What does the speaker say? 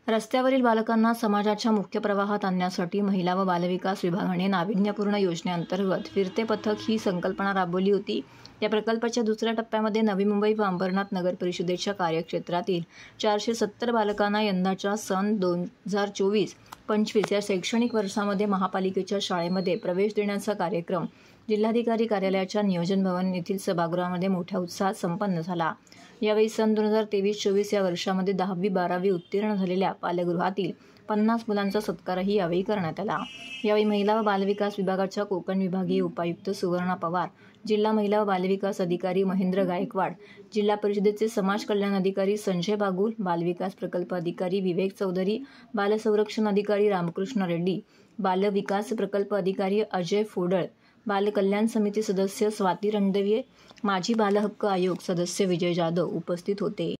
रस्त्यावरील बालकांना समाजाच्या मुख्य प्रवाहात आणण्यासाठी महिला व बालविकास विभागाने नाविन्यपूर्ण योजनेअंतर्गत फिरते पथक ही संकल्पना राबवली होती। या प्रकल्पाच्या दुसऱ्या टप्प्यामध्ये नवी मुंबई व अंबरनाथ नगर परिषदेच्या कार्यक्षेत्रातील 470 बालकांना यंदाच्या सन 2024-25 या शैक्षणिक वर्षामध्ये महापालिकेच्या शाळेमध्ये प्रवेश देण्याचा कार्यक्रम जिल्हाधिकारी कार्यालयाच्या नियोजन भवन येथील सभागृहामध्ये मोठ्या उत्साहात संपन्न झाला। यावेळी सन 2023-24 या वर्षामध्ये 10वी-12वी उत्तीर्ण झालेल्या बालगृहातील 50 मुलांचा सत्कारही यावेळी करण्यात आला। यावेळी महिला व बालविकास विभागाच्या कोकण विभागीय उपायुक्त सुवर्णा पवार, जिल्हा महिला व बालविकास अधिकारी महेंद्र गायकवाड, जिल्हा परिषदेचे समाज कल्याण अधिकारी संजय बागुल, बालविकास प्रकल्प अधिकारी विवेक चौधरी, बालसंरक्षण अधिकारी रामकृष्ण रेड्डी, बालविकास प्रकल्प अधिकारी अजय फोडळ, बालकल्याण समिती सदस्य स्वाती रणदिवे, माजी बालहक्क आयोग सदस्य विजय जाधव उपस्थित होते।